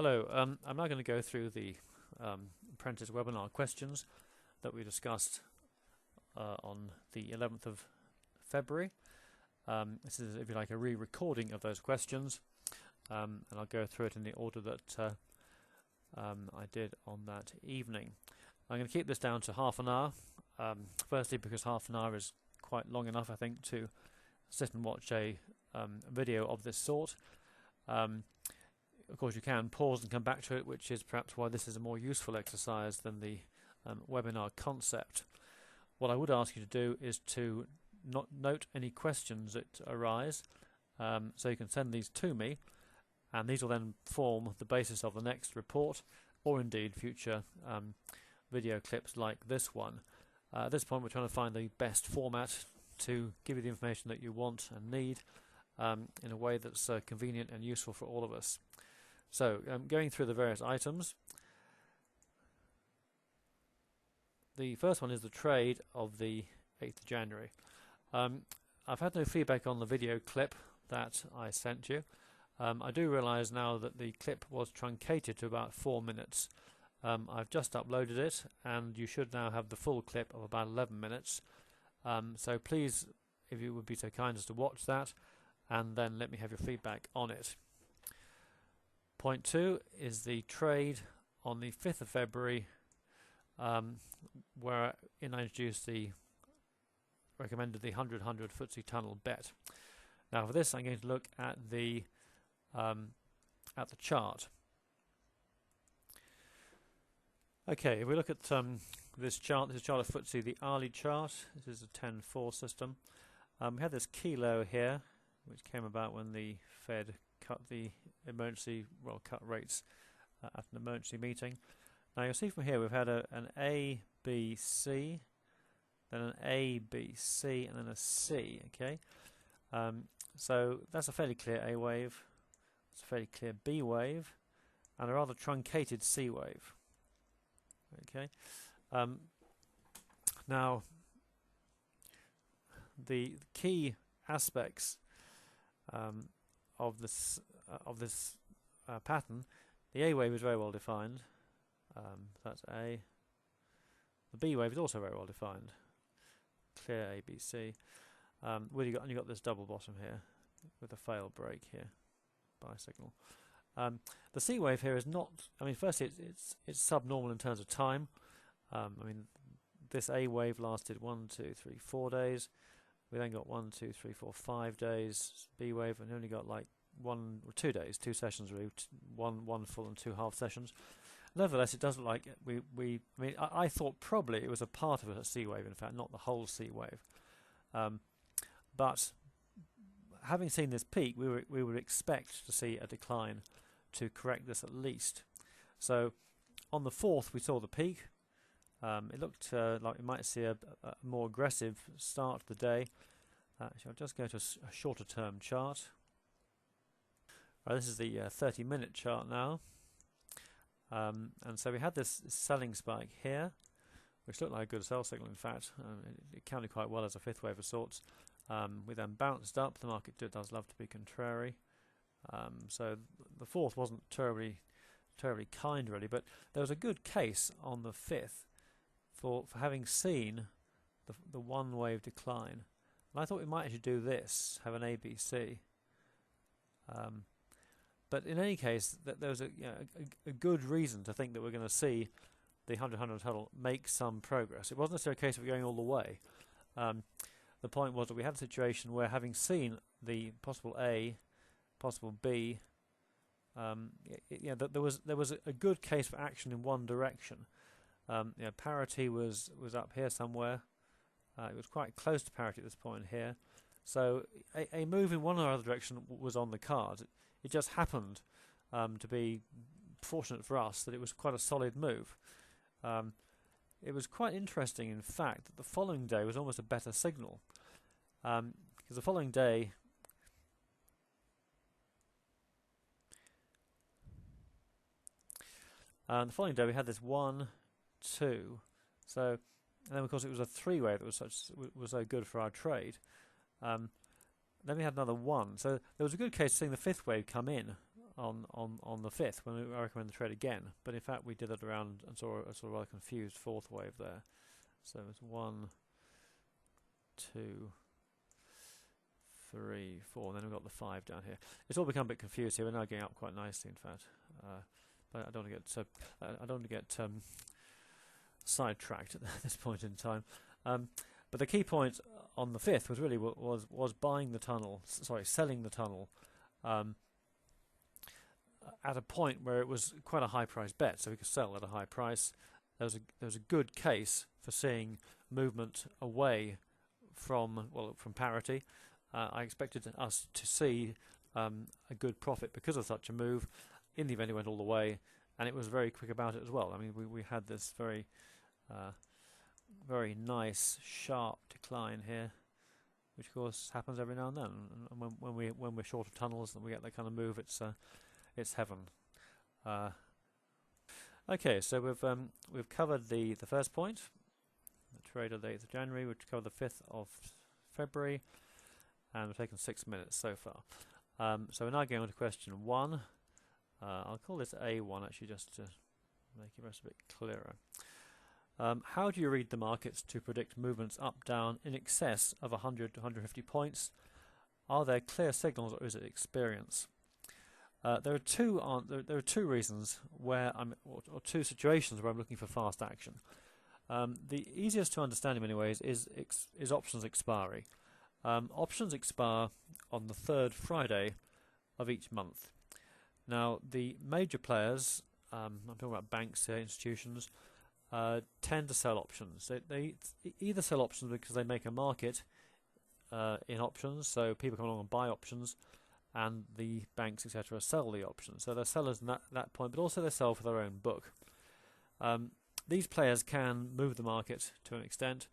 Hello, I'm now going to go through the apprentice webinar questions that we discussed on the 11th of February. This is, if you like, a re-recording of those questions, and I'll go through it in the order that I did on that evening. I'm going to keep this down to half an hour, firstly because half an hour is quite long enough, I think, to sit and watch a video of this sort. Of course, you can pause and come back to it, which is perhaps why this is a more useful exercise than the webinar concept. What I would ask you to do is to note any questions that arise, so you can send these to me, and these will then form the basis of the next report, or indeed future video clips like this one. At this point, we're trying to find the best format to give you the information that you want and need in a way that's convenient and useful for all of us. So, going through the various items, the first one is the trade of the 8th of January. I've had no feedback on the video clip that I sent you. I do realise now that the clip was truncated to about 4 minutes. I've just uploaded it, and you should now have the full clip of about 11 minutes. So please, if you would be so kind as to watch that, and then let me have your feedback on it. Point 2 is the trade on the 5th of February, where I recommended the 100-100 FTSE tunnel bet. Now for this, I'm going to look at the chart. Okay, if we look at this chart of FTSE, the hourly chart. This is a 10-4 system. We had this kilo here, which came about when the Fed cut the cut rates at an emergency meeting. Now you'll see from here we've had an A, B, C, then an A, B, C, and then a C. Okay, so that's a fairly clear A wave. It's a fairly clear B wave, and a rather truncated C wave. Okay, now the key aspects of this pattern, the A wave is very well defined. That's A. The B wave is also very well defined. Clear A, B, C. You got this double bottom here with a fail break here, bisignal. The C wave here is not. I mean, firstly, it's subnormal in terms of time. I mean, this A wave lasted 1, 2, 3, 4 days. We then got 1, 2, 3, 4, 5 days B wave, and only got like 1 or 2 days, 2 sessions really, one full and 2 half sessions. Nevertheless, it does look like I thought probably it was a part of a C wave, in fact, not the whole C wave. But having seen this peak, we would expect to see a decline to correct this at least. So on the 4th, we saw the peak. It looked like we might see a more aggressive start to the day. Actually, I'll just go to a shorter term chart. Right, this is the 30-minute chart now. And so we had this selling spike here, which looked like a good sell signal, in fact. It counted quite well as a fifth wave of sorts. We then bounced up. The market does love to be contrary. So the 4th wasn't terribly kind, really, but there was a good case on the 5th for having seen the one wave decline. And I thought we might actually do this, have an ABC. But in any case, there was a good reason to think that we're going to see the 100-100 tunnel make some progress. It wasn't necessarily a case of going all the way. The point was that we had a situation where, having seen the possible A, possible B, there was a good case for action in one direction. Parity was up here somewhere. It was quite close to parity at this point here. So a move in one or other direction was on the card. It just happened to be fortunate for us that it was quite a solid move. It was quite interesting, in fact, that the following day was almost a better signal. Because the following day, we had this 1, 2. So, and then of course it was a 3-way that was so good for our trade. Then we had another 1. So there was a good case of seeing the 5th wave come in on the 5th when I recommend the trade again. But in fact, we did it around and saw a sort of rather confused fourth wave there. So it's 1, 2, 3, 4, and then we've got the 5 down here. It's all become a bit confused here. We're now getting up quite nicely, in fact. But I don't want to get sidetracked at this point in time. But the key point on the 5th was really was buying the tunnel, selling the tunnel at a point where it was quite a high price bet, so we could sell at a high price. There was a good case for seeing movement away from parity. I expected us to see a good profit because of such a move. In the event, it went all the way, and it was very quick about it as well. I mean, we had this very nice sharp decline here, which of course happens every now and then. And when we're short of tunnels and we get that kind of move, it's heaven. Okay, so we've covered the first point, the trade of the 8th of January. We've covered the 5th of February, and we've taken 6 minutes so far. So we're now going on to question 1. I'll call this A1 actually, just to make it rest a bit clearer. How do you read the markets to predict movements up, down in excess of 100 to 150 points? Are there clear signals, or is it experience? There are two reasons where or two situations where I'm looking for fast action. The easiest to understand in many ways is options expiry. Options expire on the 3rd Friday of each month. Now, the major players, I'm talking about banks here, institutions, tend to sell options. They either sell options because they make a market in options, so people come along and buy options, and the banks, etc., sell the options. So they're sellers at that point, but also they sell for their own book. These players can move the market to an extent,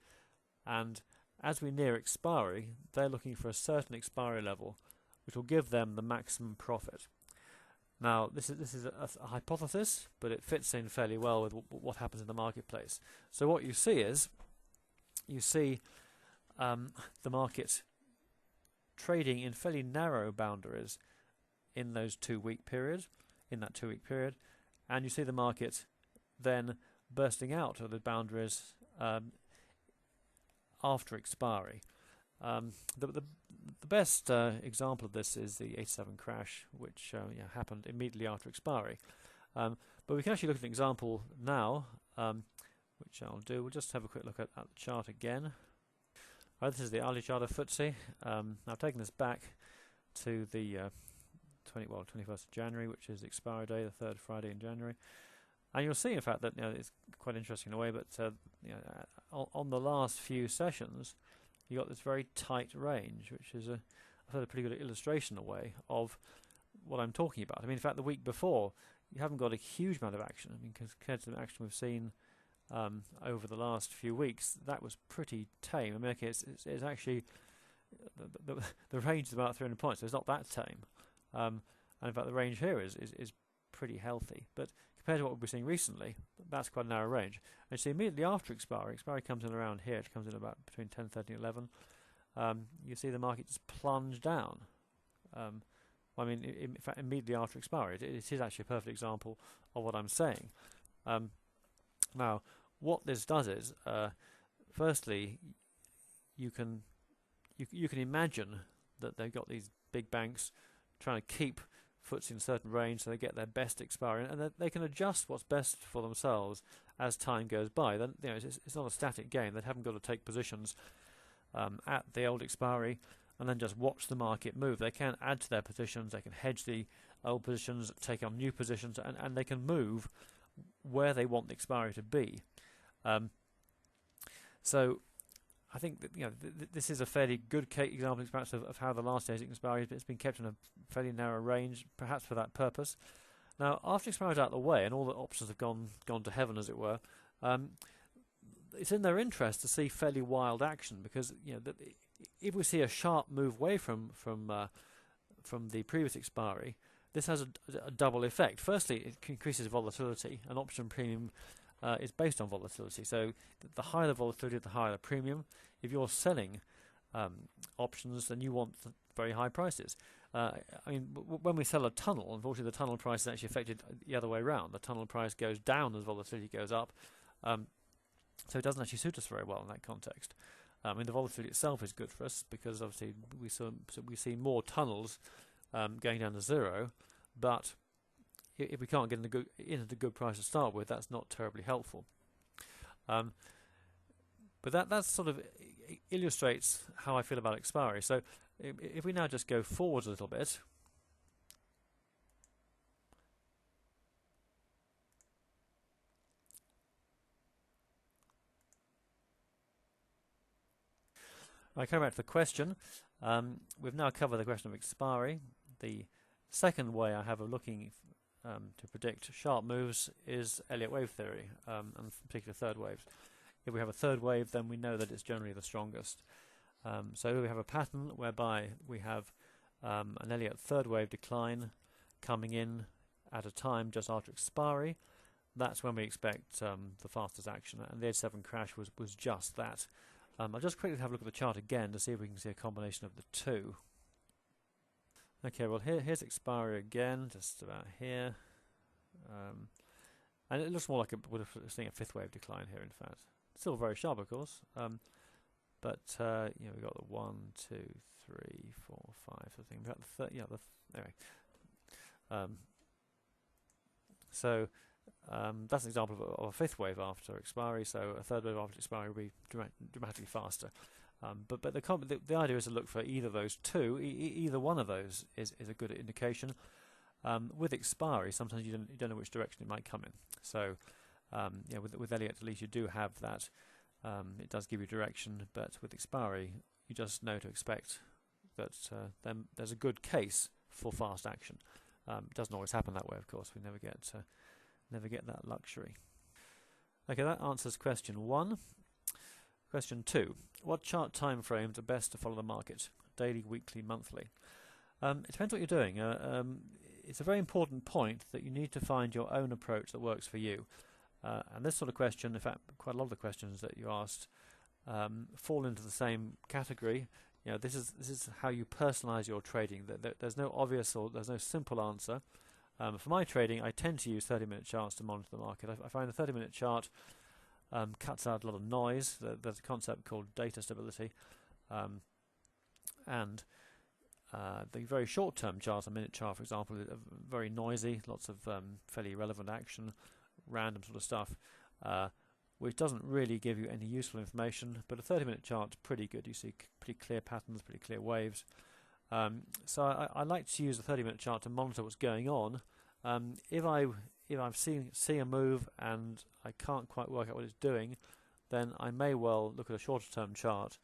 and as we near expiry, they're looking for a certain expiry level, which will give them the maximum profit. Now, this is a hypothesis, but it fits in fairly well with what happens in the marketplace. So what you see is, the market trading in fairly narrow boundaries in those 2-week periods, and you see the market then bursting out of the boundaries after expiry. The best example of this is the 87 crash, which happened immediately after expiry. But we can actually look at an example now, which I'll do. We'll just have a quick look at the chart again. Right, this is the hourly chart of FTSE. I've taken this back to the 21st of January, which is the expiry day, the 3rd Friday in January. And you'll see, in fact, that it's quite interesting in a way, but on the last few sessions, you got this very tight range, which is a pretty good illustration in a way of what I'm talking about. I mean, in fact, the week before, you haven't got a huge amount of action. I mean, compared to the action we've seen over the last few weeks, that was pretty tame. I mean, okay, it's actually the range is about 300 points, so it's not that tame. And in fact, the range here is pretty healthy. But compared to what we've been seeing recently, that's quite a narrow range. And so immediately after expiry comes in around here. It comes in about between 10:30 and 11. You see the market just plunge down. I mean, in fact, immediately after expiry, it is actually a perfect example of what I'm saying. Now, what this does is, firstly, you can imagine that they've got these big banks trying to keep FTSE in a certain range so they get their best expiry, and they can adjust what's best for themselves as time goes by. Then it's not a static game. They haven't got to take positions at the old expiry and then just watch the market move. They can add to their positions, they can hedge the old positions, take on new positions, and they can move where they want the expiry to be. So I think that this is a fairly good example perhaps of how the last day's expiry has been kept in a fairly narrow range, perhaps for that purpose. Now, after expiry is out of the way and all the options have gone to heaven, as it were, it's in their interest to see fairly wild action, because if we see a sharp move away from the previous expiry, this has a double effect. Firstly, it increases volatility. An option premium is based on volatility, so the higher the volatility, the higher the premium. If you're selling options, then you want very high prices. I mean, when we sell a tunnel, unfortunately the tunnel price is actually affected the other way around. The tunnel price goes down as volatility goes up, so it doesn't actually suit us very well in that context. I mean, the volatility itself is good for us because obviously we see more tunnels going down to zero, but if we can't get in at a good price to start with, that's not terribly helpful. But that sort of illustrates how I feel about expiry. So if we now just go forward a little bit, I come back to the question. We've now covered the question of expiry. The second way I have of looking to predict sharp moves is Elliott wave theory, and in particular third waves. If we have a third wave, then we know that it's generally the strongest. So we have a pattern whereby we have an Elliott third wave decline coming in at a time just after expiry. That's when we expect the fastest action, and the 87 crash was just that. I'll just quickly have a look at the chart again to see if we can see a combination of the two. Okay, well here's expiry again, just about here, and it looks more like we're seeing a fifth wave decline here. In fact, still very sharp, of course, but you know, we've got the 1, 2, 3, 4, 5 sort of thing. We've got the anyway. So that's an example of a fifth wave after expiry. So a third wave after expiry will be dramatically faster. But the idea is to look for either of those two. Either one of those is a good indication. With expiry, sometimes you don't know which direction it might come in. So yeah, with Elliott, at least you do have that. It does give you direction, but with expiry, you just know to expect that then there's a good case for fast action. It doesn't always happen that way, of course. We never get that luxury. Okay, that answers question 1. Question 2: what chart time frames are best to follow the market? Daily, weekly, monthly? It depends what you're doing. It's a very important point that you need to find your own approach that works for you. And this sort of question, in fact, quite a lot of the questions that you asked fall into the same category. You know, this is how you personalize your trading. There's no obvious or there's no simple answer. For my trading, I tend to use 30-minute charts to monitor the market. I find the 30-minute chart cuts out a lot of noise. There's a concept called data stability, and the very short-term chart, a minute chart, for example, is very noisy. Lots of fairly irrelevant action, random sort of stuff, which doesn't really give you any useful information. But a 30-minute chart is pretty good. You see pretty clear patterns, pretty clear waves. So I like to use the 30-minute chart to monitor what's going on. If I've seen a move and I can't quite work out what it's doing, then I may well look at a shorter-term chart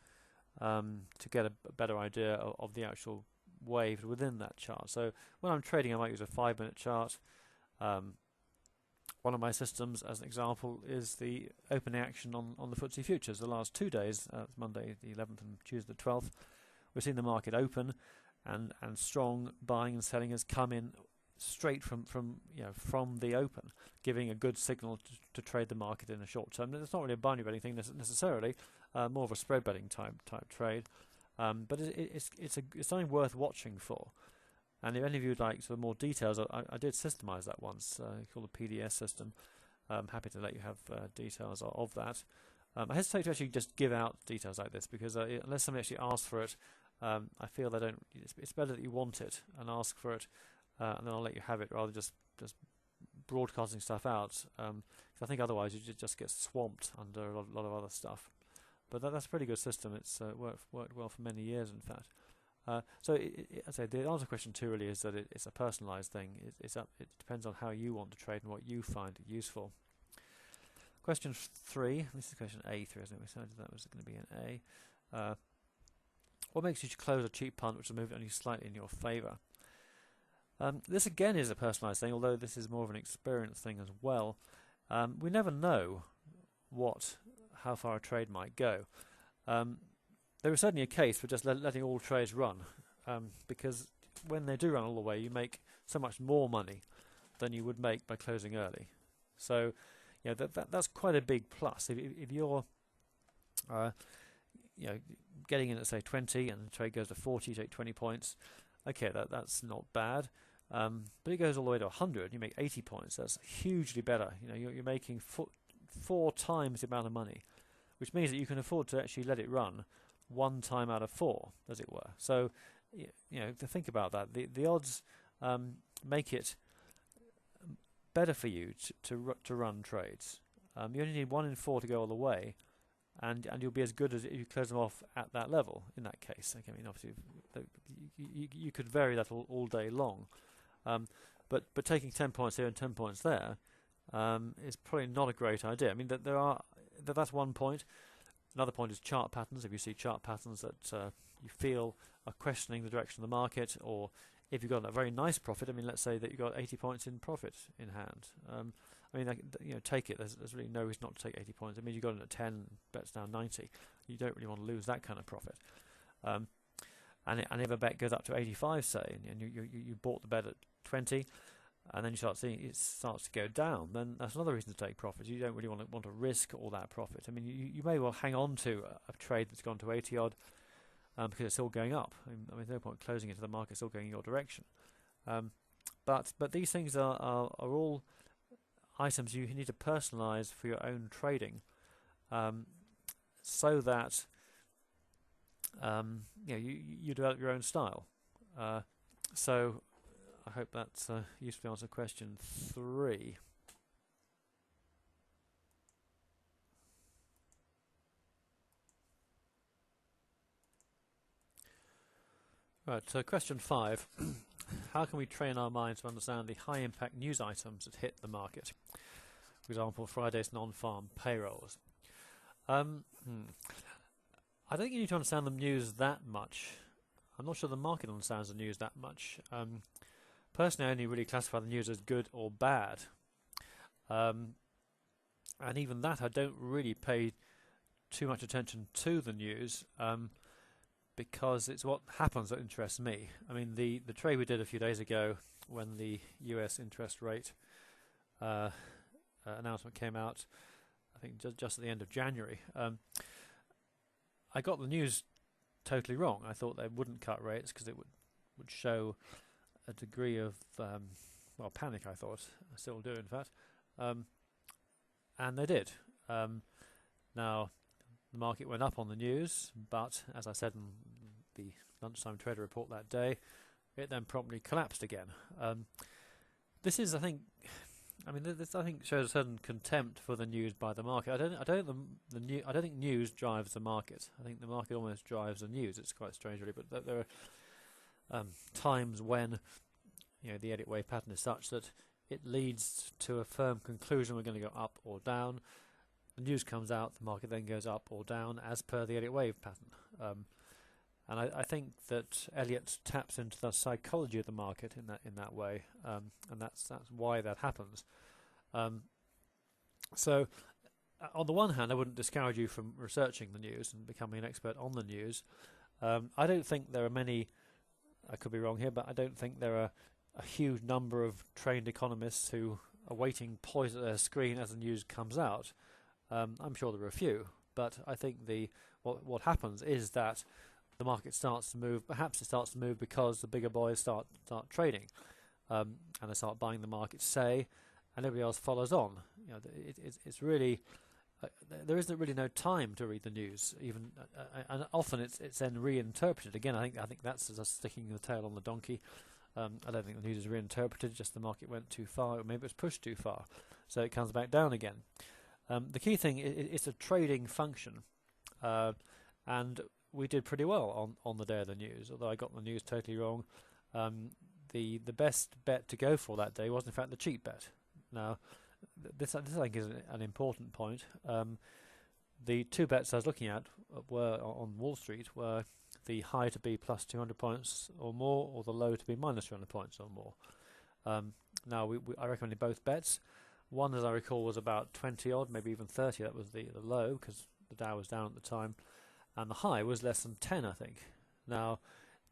to get a better idea of the actual wave within that chart. So when I'm trading, I might use a 5-minute chart. One of my systems, as an example, is the opening action on the FTSE futures. The last 2 days, Monday the 11th and Tuesday the 12th, we've seen the market open, and strong buying and selling has come in straight from the open, giving a good signal to trade the market in a short term. It's not really a binary betting thing necessarily, more of a spread betting type trade, but it's something worth watching for. And if any of you would like sort of more details, I did systemize that once, called the PDS system. I'm happy to let you have details of that. I hesitate to actually just give out details like this because unless somebody actually asks for it, I feel they don't. It's better that you want it and ask for it, and then I'll let you have it rather than just broadcasting stuff out. Because I think otherwise you just get swamped under a lot of other stuff. But that's a pretty good system. It's worked well for many years, in fact. So I say the answer to question 2 really is that it's a personalised thing. It depends on how you want to trade and what you find useful. Question 3. This is question A3, isn't it? We decided that was going to be an A. What makes you close a cheap punt which will move only slightly in your favour? This again is a personalised thing, although this is more of an experience thing as well. We never know how far a trade might go. There is certainly a case for just letting all trades run, because when they do run all the way, you make so much more money than you would make by closing early. So, that's quite a big plus. If you're getting in at say 20 and the trade goes to 40, you take 20 points. Okay, that's not bad. But it goes all the way to 100, you make 80 points. That's hugely better. You're making 4 times the amount of money, which means that you can afford to actually let it run 1 time out of 4, as it were. So, to think about that, the odds make it better for you to run trades. You only need 1 in 4 to go all the way, and you'll be as good as if you close them off at that level. In that case, okay, I mean, obviously, you could vary that all day long, but taking 10 points here and 10 points there is probably not a great idea. I mean, that's one point. Another point is chart patterns. If you see chart patterns that you feel are questioning the direction of the market, or if you've got a very nice profit, I mean, let's say that you've got 80 points in profit in hand. I mean, take it. There's really no reason not to take 80 points. I mean, you got it at 10, bets down 90. You don't really want to lose that kind of profit. And if a bet goes up to 85, say, and you bought the bet at 20, and then you start seeing it starts to go down, then that's another reason to take profit. You don't really want to risk all that profit. I mean, you may well hang on to a trade that's gone to 80 odd because it's still going up. I mean, there's no point closing into the market; it's still going in your direction. But these things are all items you need to personalize for your own trading, so that you develop your own style. So I hope that's useful to answer question 3. Right, so question 5. How can we train our minds to understand the high-impact news items that hit the market? For example, Friday's non-farm payrolls. I don't think you need to understand the news that much. I'm not sure the market understands the news that much. Personally, I only really classify the news as good or bad. And even that, I don't really pay too much attention to the news, because it's what happens that interests me. I mean, the trade we did a few days ago when the US interest rate announcement came out, I think just at the end of January, I got the news totally wrong. I thought they wouldn't cut rates because it would show a degree of panic. I thought, I still do, in fact, and they did. Now, the market went up on the news, but as I said in the lunchtime trader report that day, it then promptly collapsed again. This is, I think, this shows a certain contempt for the news by the market. I don't think news drives the market. I think the market almost drives the news. It's quite strange, really, but there are times when the Elliott wave pattern is such that it leads to a firm conclusion we're going to go up or down. The news comes out, the market then goes up or down as per the Elliott wave pattern. And I think that Elliott taps into the psychology of the market in that way, and that's why that happens. So, on the one hand, I wouldn't discourage you from researching the news and becoming an expert on the news. I don't think there are many. I could be wrong here, but I don't think there are a huge number of trained economists who are waiting poised at their screen as the news comes out. I'm sure there are a few, but I think what happens is that the market starts to move. Perhaps it starts to move because the bigger boys start trading, and they start buying the market, say, and everybody else follows on. It's really there isn't really no time to read the news, even, and often it's then reinterpreted again. I think that's just sticking the tail on the donkey. I don't think the news is reinterpreted. Just the market went too far, or maybe it was pushed too far, so it comes back down again. The key thing is a trading function, and we did pretty well on the day of the news. Although I got the news totally wrong, the best bet to go for that day was in fact the cheap bet. Now, this I think is an important point. The two bets I was looking at were on Wall Street were the high to be plus 200 points or more, or the low to be minus 200 points or more. Now, I recommended both bets. One, as I recall, was about 20 odd, maybe even 30. That was the low, because the Dow was down at the time, and the high was less than 10, I think. Now,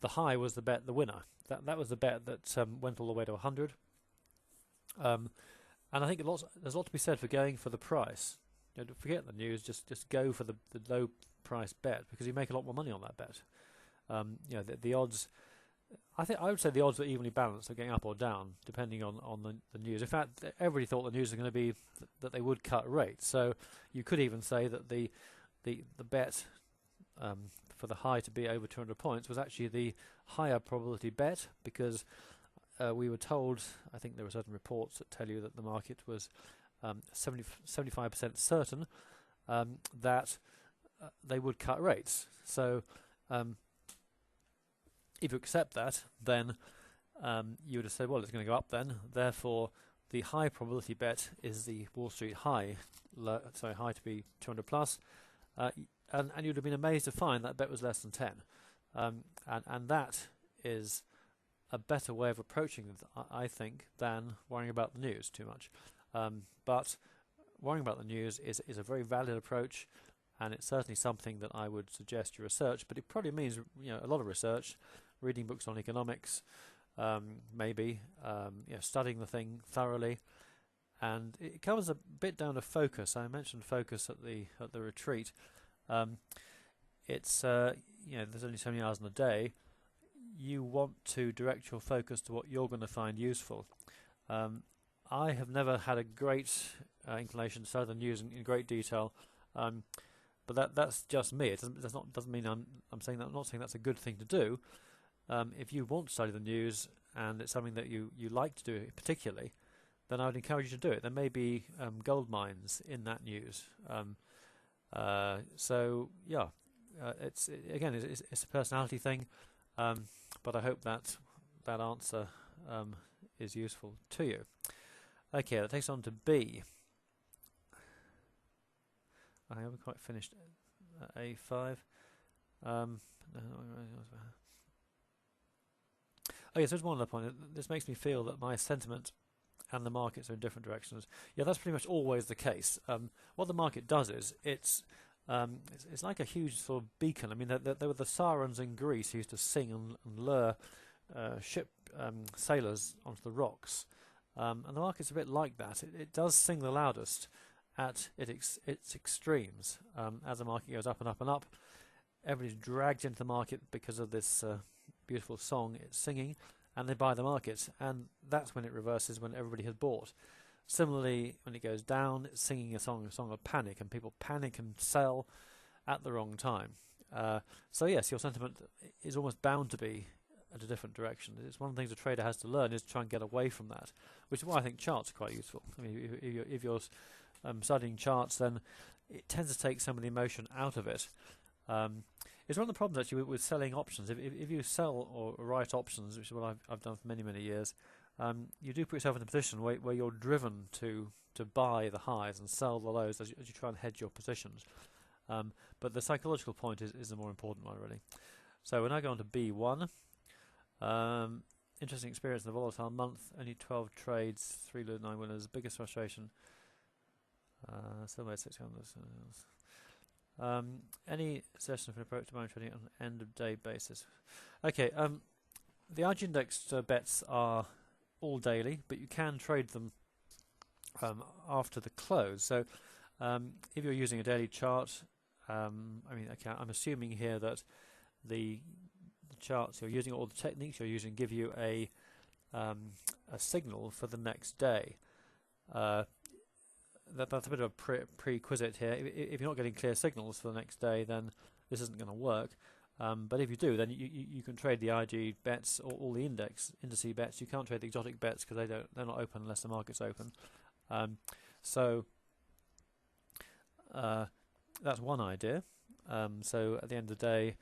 the high was the winner. That was the bet that went all the way to 100. And I think there's a lot to be said for going for the price. forget the news. Just go for the low price bet, because you make a lot more money on that bet. The odds. I would say the odds are evenly balanced of getting up or down depending on the news. In fact, everybody thought the news was going to be that they would cut rates. So you could even say that the bet for the high to be over 200 points was actually the higher probability bet, because we were told, I think there were certain reports that tell you that the market was 75% certain that they would cut rates. So if you accept that, then you would have said, well, it's going to go up then. Therefore, the high probability bet is the Wall Street high, high to be 200 plus, and you'd have been amazed to find that bet was less than 10. And that is a better way of approaching it, I think, than worrying about the news too much. But worrying about the news is a very valid approach, and it's certainly something that I would suggest you research. But it probably means a lot of research, reading books on economics, maybe studying the thing thoroughly, and it comes a bit down to focus. I mentioned focus at the retreat. It's there's only so many hours in a day. You want to direct your focus to what you're going to find useful. I have never had a great inclination to study the news in great detail, but that's just me. It doesn't mean I'm saying that. I'm not saying that's a good thing to do. If you want to study the news and it's something that you like to do particularly, then I would encourage you to do it. There may be gold mines in that news. It's a personality thing, but I hope that answer is useful to you. Okay, that takes on to B. I haven't quite finished A5. Okay, so there's one other point. This makes me feel that my sentiment and the markets are in different directions. Yeah, that's pretty much always the case. What the market does is it's like a huge sort of beacon. I mean, there were the sirens in Greece who used to sing and lure ship sailors onto the rocks, and the market's a bit like that. It does sing the loudest at its extremes. As the market goes up and up and up, everybody's dragged into the market because of this beautiful song it's singing, and they buy the market, and that's when it reverses, when everybody has bought. Similarly, when it goes down, it's singing a song of panic, and people panic and sell at the wrong time. So yes, your sentiment is almost bound to be at a different direction. It's one of the things a trader has to learn, is to try and get away from that, which is why I think charts are quite useful. I mean, if you're studying charts, then it tends to take some of the emotion out of it. It's one of the problems actually with selling options. If you sell or write options, which is what I've done for many, many years, you do put yourself in a position where you're driven to buy the highs and sell the lows as you try and hedge your positions. But the psychological point is the more important one, really. So we're now going to B1. Interesting experience in a volatile month. Only 12 trades, 3 losers, 9 winners. Biggest frustration. Still made 600. Any suggestion for an approach to buying trading on an end-of-day basis? Okay, the IG indexed bets are all daily, but you can trade them after the close. So if you're using a daily chart, I'm assuming here that the charts you're using, all the techniques you're using, give you a signal for the next day. That's a bit of a prerequisite here. If you're not getting clear signals for the next day, then this isn't going to work. But if you do, then you can trade the IG bets or all the indice bets. You can't trade the exotic bets because they're not open unless the market's open. So that's one idea. So at the end of the day,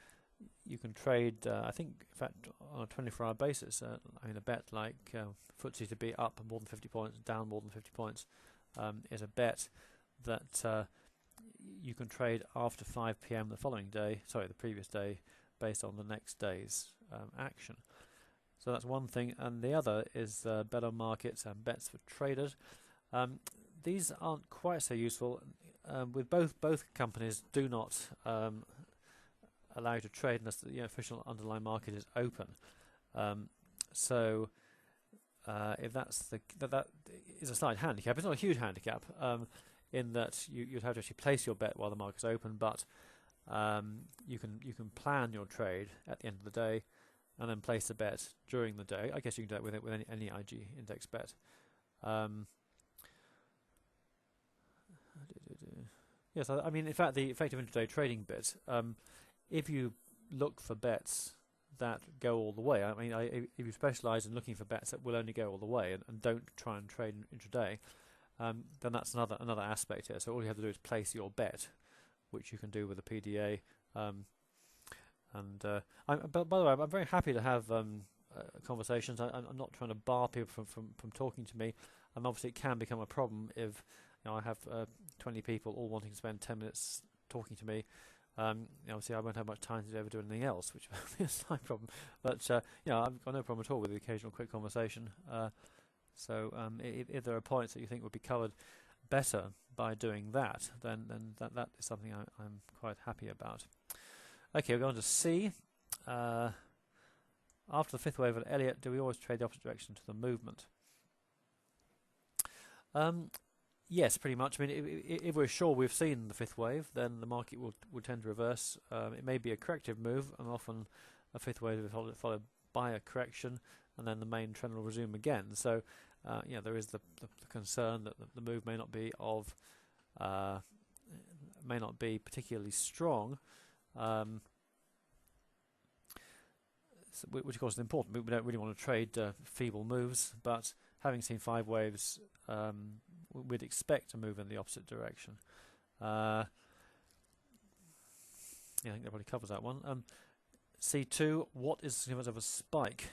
you can trade. I think, in fact, on a 24-hour basis. A bet like FTSE to be up more than 50 points, down more than 50 points. Is a bet that you can trade after 5 p.m. the previous day, based on the next day's action. So that's one thing, and the other is bet on markets and bets for traders. These aren't quite so useful. With both companies do not allow you to trade unless the official underlying market is open. If that is a slight handicap, it's not a huge handicap. in that you'd have to actually place your bet while the market's open, but you can plan your trade at the end of the day and then place the bet during the day. I guess you can do that with any IG index bet. Yes, I mean, in fact, the effective intraday trading bit, if you look for bets that go all the way, I mean, if you specialise in looking for bets that will only go all the way and don't try and trade intraday, then that's another aspect here. So all you have to do is place your bet, which you can do with a PDA. But by the way, I'm very happy to have conversations. I'm not trying to bar people from talking to me. And obviously, it can become a problem if I have 20 people all wanting to spend 10 minutes talking to me. Obviously, I won't have much time to ever do anything else, which would be a slight problem. But I've got no problem at all with the occasional quick conversation. So if there are points that you think would be covered better by doing that, then that is something I'm quite happy about. Okay, we're going to C. After the fifth wave at Elliott, do we always trade the opposite direction to the movement? Yes, pretty much. I mean, if we're sure we've seen the fifth wave, then the market will tend to reverse. It may be a corrective move, and often a fifth wave is followed by a correction, and then the main trend will resume again. So, there is the concern that the move may not be particularly strong, which of course is important. We don't really want to trade feeble moves, but having seen 5 waves, we'd expect to move in the opposite direction. I think that probably covers that one. C2, what is the significance of a spike?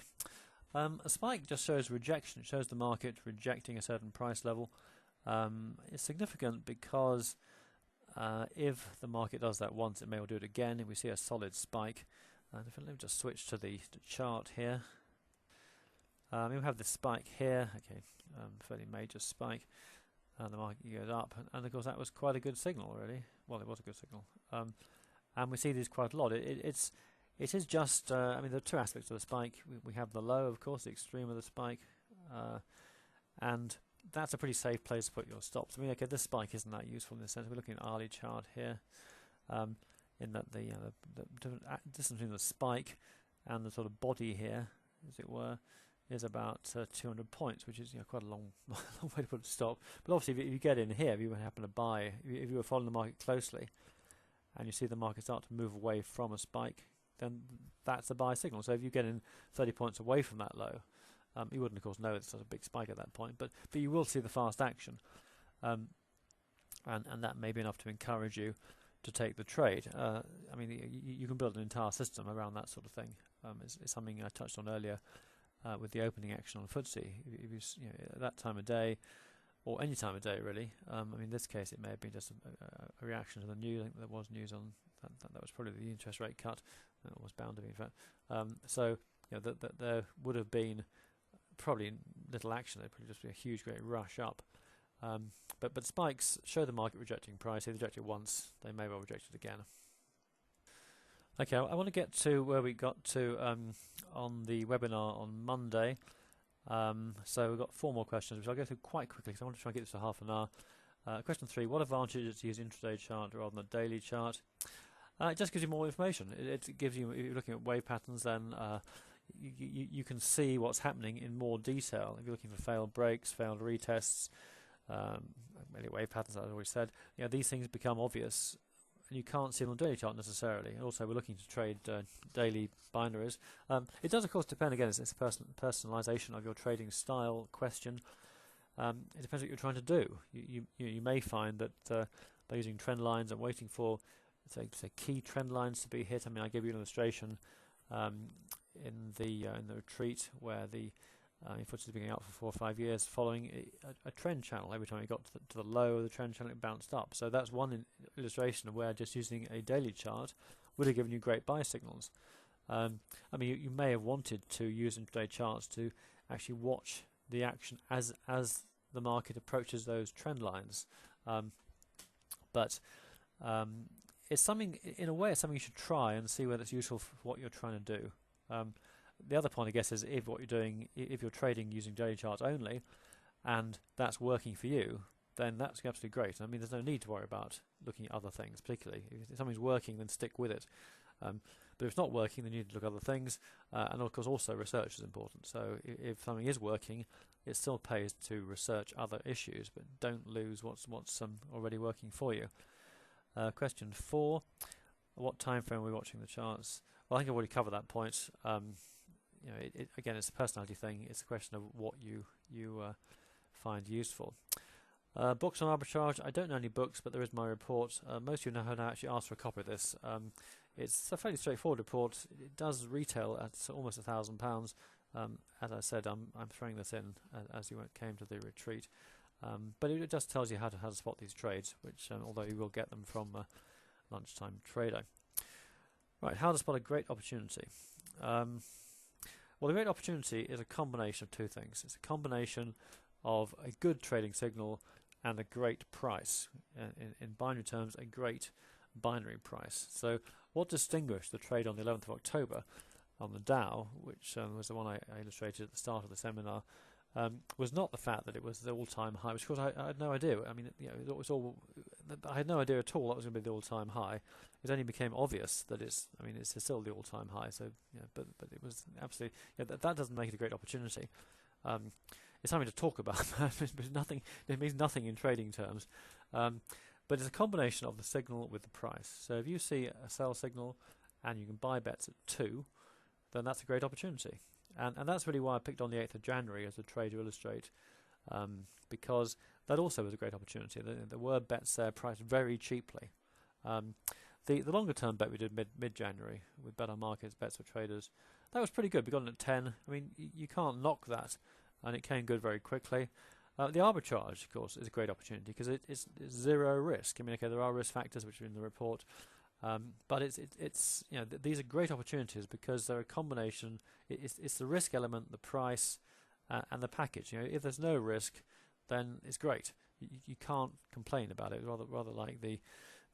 A spike just shows rejection. It shows the market rejecting a certain price level. It's significant because if the market does that once, it may well do it again. If we see a solid spike, let me just switch to the chart here. We have this spike here, okay, fairly major spike. The market goes up, and of course that was quite a good signal, really. Well, it was a good signal, and we see these quite a lot. It is just. I mean, there are two aspects of the spike. We have the low, of course, the extreme of the spike, and that's a pretty safe place to put your stops. I mean, okay, this spike isn't that useful in this sense. We're looking at hourly chart here, in that the distance between the spike and the sort of body here, as it were, is about 200 points, which is quite a long way to put a stop. But obviously, if you get in here, if you happen to buy, if you were following the market closely, and you see the market start to move away from a spike, then that's a buy signal. So if you get in 30 points away from that low, you wouldn't, of course, know it's such a big spike at that point, but you will see the fast action, and that may be enough to encourage you to take the trade. I mean, you can build an entire system around that sort of thing. It's something I touched on earlier. With the opening action on FTSE, if you at that time of day, or any time of day really. I mean, in this case, it may have been just a reaction to the news. I think there was news on that was probably the interest rate cut. It was bound to be, in fact. So there would have been probably little action. There'd probably just be a huge, great rush up. But spikes show the market rejecting price. If they reject it once, they may well reject it again. Okay, I want to get to where we got to on the webinar on Monday. So we've got 4 more questions, which I'll go through quite quickly because I want to try and get this to half an hour. Question 3, what advantage is to use intraday chart rather than a daily chart? It just gives you more information. It gives you, if you're looking at wave patterns, then you can see what's happening in more detail. If you're looking for failed breaks, failed retests, wave patterns, as I always said, these things become obvious. And you can't see them on the daily chart necessarily. And also, we're looking to trade daily binaries. It does, of course, depend. Again, it's a personalisation of your trading style question. It depends what you're trying to do. You may find that by using trend lines and waiting for, say, key trend lines to be hit. I mean, I gave you an illustration in the retreat where the FTSE has been going up for 4 or 5 years, following a trend channel. Every time it got to the low of the trend channel, it bounced up. So that's one illustration of where just using a daily chart would have given you great buy signals. I mean, you may have wanted to use intraday charts to actually watch the action as the market approaches those trend lines. But it's something, in a way, it's something you should try and see whether it's useful for what you're trying to do. The other point, I guess, is if what you're doing, if you're trading using daily charts only, and that's working for you, then that's absolutely great. I mean, there's no need to worry about looking at other things, particularly. If something's working, then stick with it. But if it's not working, then you need to look at other things. And of course, also research is important. So if something is working, it still pays to research other issues, but don't lose what's already working for you. Question 4: what time frame are we watching the charts? Well, I think I've already covered that point. Again, it's a personality thing. It's a question of what you find useful. Books on arbitrage. I don't know any books, but there is my report. Most of you have now actually asked for a copy of this. It's a fairly straightforward report. It does retail at almost £1,000. As I said, I'm throwing this in as you came to the retreat. But it just tells you how to spot these trades, which although you will get them from Lunchtime Trader. Right, how to spot a great opportunity. Well, a great opportunity is a combination of two things. It's a combination of a good trading signal and a great price. In binary terms, a great binary price. So what distinguished the trade on the 11th of October on the Dow, which was the one I illustrated at the start of the seminar, was not the fact that it was the all-time high, which of course I had no idea. I mean, it was all. I had no idea at all that was going to be the all-time high. It only became obvious that it's still the all-time high. So, but it was absolutely. That doesn't make it a great opportunity. It's something to talk about, but nothing. It means nothing in trading terms. But it's a combination of the signal with the price. So if you see a sell signal and you can buy bets at 2, then that's a great opportunity. And that's really why I picked on the 8th of January as a trade to illustrate, because that also was a great opportunity. There were bets there priced very cheaply. The longer term bet we did mid-January with Bet on Markets, Bets for Traders, that was pretty good. We got it at 10. I mean, you can't knock that, and it came good very quickly. The arbitrage, of course, is a great opportunity because it's zero risk. I mean, okay, there are risk factors which are in the report, but it's these are great opportunities because they're a combination. It's the risk element, the price, and the package. If there's no risk, then it's great. You can't complain about it. Rather like the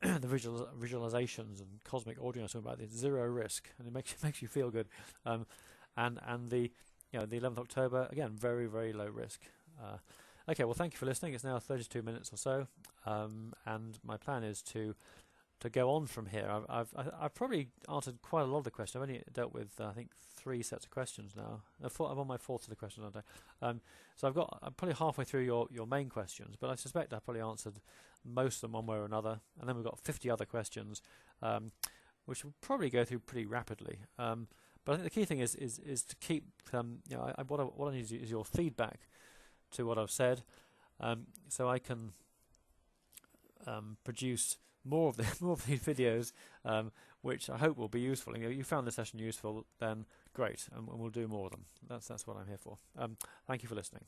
the visualizations and cosmic audio I was talking about. It's zero risk, and it makes you feel good. And the the 11th of October again, very very low risk. Okay, well, thank you for listening. It's now 32 minutes or so, and my plan is to go on from here. I've probably answered quite a lot of the questions. I've only dealt with I think 3 sets of questions now. I'm on my 4th set of questions, aren't I? So I'm probably halfway through your main questions, but I suspect I've probably answered most of them one way or another. And then we've got 50 other questions, which we'll probably go through pretty rapidly. But I think the key thing is to keep what I need is your feedback to what I've said, so I can produce more of these videos, which I hope will be useful. If you found this session useful, then great, and we'll do more of them. That's what I'm here for. Thank you for listening.